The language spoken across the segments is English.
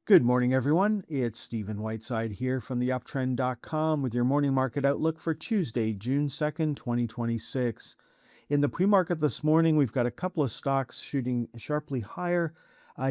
Good morning, everyone. It's Stephen Whiteside here from the uptrend.com with your morning market outlook for Tuesday, June 2nd, 2026. In the pre-market this morning, we've got a couple of stocks shooting sharply higher.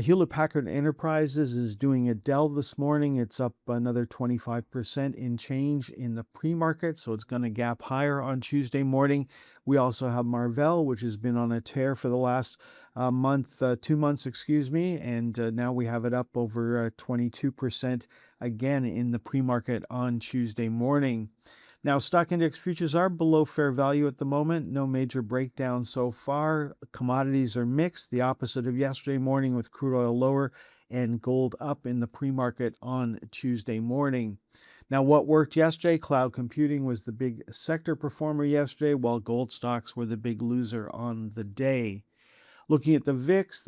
Hewlett Packard Enterprises is doing a Dell this morning. It's up another 25% in change in the pre-market, so it's going to gap higher on Tuesday morning. We also have Marvell, which has been on a tear for the last 2 months, excuse me, and now we have it up over 22% again in the pre-market on Tuesday morning. Now, stock index futures are below fair value at the moment. No major breakdown so far. Commodities are mixed, the opposite of yesterday morning with crude oil lower and gold up in the pre-market on Tuesday morning. Now, what worked yesterday? Cloud computing was the big sector performer yesterday, while gold stocks were the big loser on the day. Looking at the VIX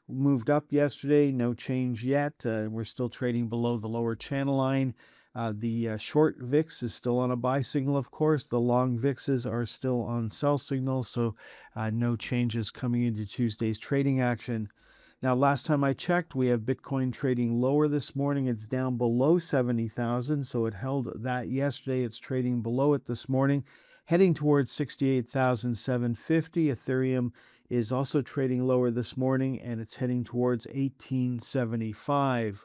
moved up yesterday, no change yet. We're still trading below the lower channel line. The short VIX is still on a buy signal, of course. The long VIXs are still on sell signal, so no changes coming into Tuesday's trading action. Now, last time I checked, we have Bitcoin trading lower this morning. It's down below 70,000, so it held that yesterday. It's trading below it this morning, heading towards 68,750. Ethereum is also trading lower this morning, and it's heading towards 1875.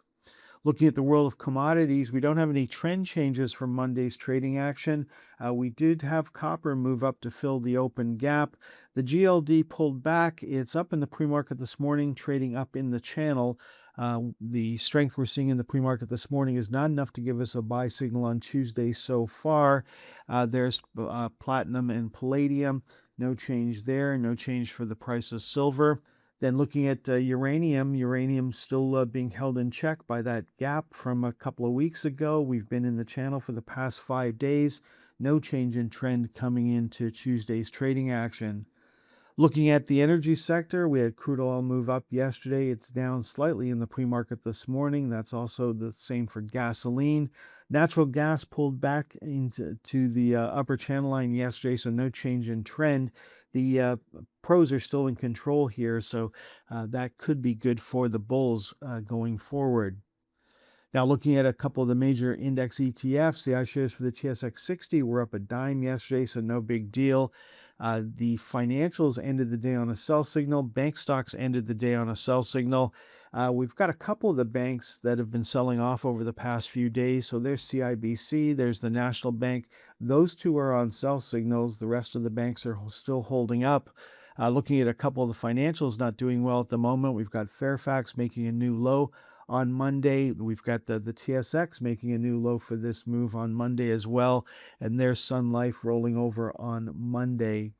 Looking at the world of commodities, we don't have any trend changes from Monday's trading action. We did have copper move up to fill the open gap. The GLD pulled back. It's up in the pre-market this morning, trading up in the channel. The strength we're seeing in the pre-market this morning is not enough to give us a buy signal on Tuesday so far. There's platinum and palladium. No change there. No change for the price of silver. Then looking at uranium still being held in check by that gap from a couple of weeks ago. We've been in the channel for the past 5 days. No change in trend coming into Tuesday's trading action. Looking at the energy sector, we had crude oil move up yesterday. It's down slightly in the pre-market this morning. That's also the same for gasoline. Natural gas pulled back into the upper channel line yesterday, so no change in trend. The pros are still in control here, so that could be good for the bulls going forward. Now, looking at a couple of the major index ETFs, the iShares for the TSX 60 were up a dime yesterday, so no big deal. The financials ended the day on a sell signal. Bank stocks ended the day on a sell signal. We've got a couple of the banks that have been selling off over the past few days. So there's CIBC, there's the National Bank. Those two are on sell signals. The rest of the banks are still holding up. Looking at a couple of the financials not doing well at the moment, we've got Fairfax making a new low on Monday. We've got the TSX making a new low for this move on Monday as well. And there's Sun Life rolling over on Monday.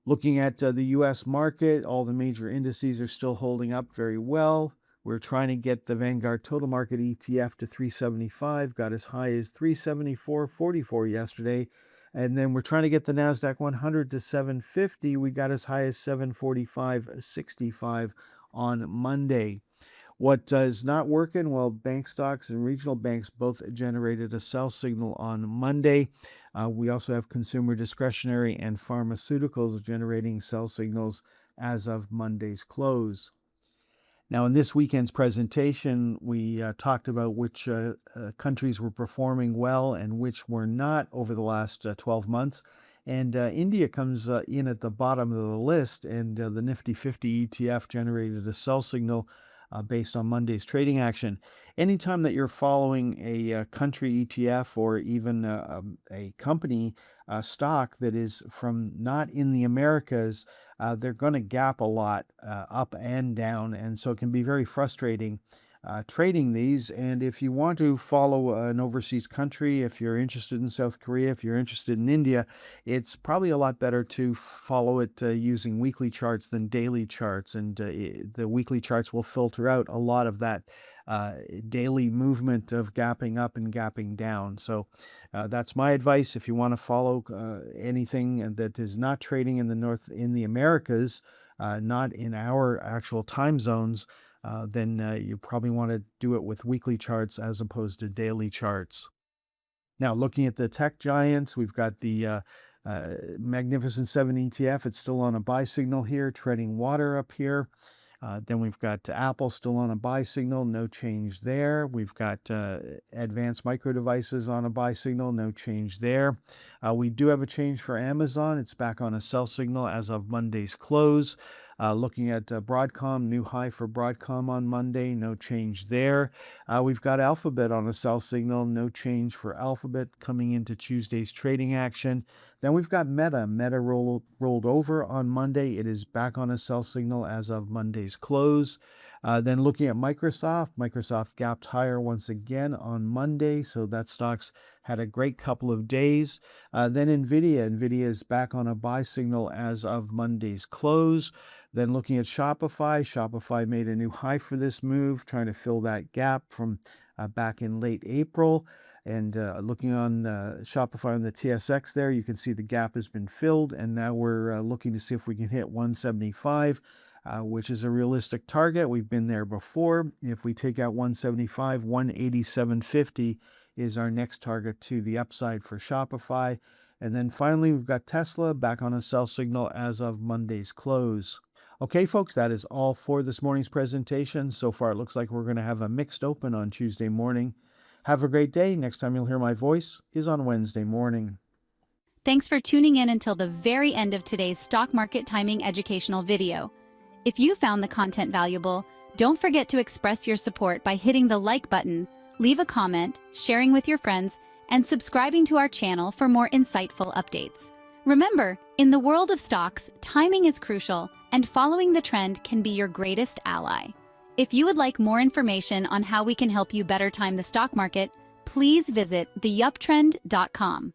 Looking at the U.S. market, all the major indices are still holding up very well. We're trying to get the Vanguard Total Market ETF to 375, got as high as 374.44 yesterday. And then we're trying to get the NASDAQ 100 to 750. We got as high as 745.65 on Monday. What is not working? Well, bank stocks and regional banks both generated a sell signal on Monday. We also have consumer discretionary and pharmaceuticals generating sell signals as of Monday's close. Now, in this weekend's presentation, we talked about which countries were performing well and which were not over the last 12 months. And India comes in at the bottom of the list, and the Nifty 50 ETF generated a sell signal based on Monday's trading action. Anytime that you're following a country ETF or even a company stock that is from not in the Americas, they're going to gap a lot up and down, and so it can be very frustrating trading these. And if you want to follow an overseas country, if you're interested in South Korea, if you're interested in India, it's probably a lot better to follow it using weekly charts than daily charts. And the weekly charts will filter out a lot of that daily movement of gapping up and gapping down. So that's my advice. If you want to follow anything that is not trading in the Americas, not in our actual time zones, then you probably want to do it with weekly charts as opposed to daily charts. Now, looking at the tech giants, we've got the Magnificent 7 ETF. It's still on a buy signal here, treading water up here. Then we've got Apple still on a buy signal, no change there. We've got Advanced Micro Devices on a buy signal, no change there. We do have a change for Amazon. It's back on a sell signal as of Monday's close. Looking at Broadcom, new high for Broadcom on Monday, no change there. We've got Alphabet on a sell signal, no change for Alphabet coming into Tuesday's trading action. Then we've got Meta. Meta rolled over on Monday. It is back on a sell signal as of Monday's close. Then looking at Microsoft, Microsoft gapped higher once again on Monday, so that stock's had a great couple of days. Then NVIDIA is back on a buy signal as of Monday's close. Then looking at Shopify made a new high for this move, trying to fill that gap from back in late April. And looking on Shopify on the TSX there, you can see the gap has been filled, and now we're looking to see if we can hit 175. Which is a realistic target. We've been there before. If we take out 175, 187.50 is our next target to the upside for Shopify. And then finally, we've got Tesla back on a sell signal as of Monday's close. Okay, folks, that is all for this morning's presentation. So far, it looks like we're going to have a mixed open on Tuesday morning. Have a great day. Next time you'll hear my voice is on Wednesday morning. Thanks for tuning in until the very end of today's stock market timing educational video. If you found the content valuable, don't forget to express your support by hitting the like button, leave a comment, sharing with your friends, and subscribing to our channel for more insightful updates. Remember, in the world of stocks, timing is crucial, and following the trend can be your greatest ally. If you would like more information on how we can help you better time the stock market, please visit theuptrend.com.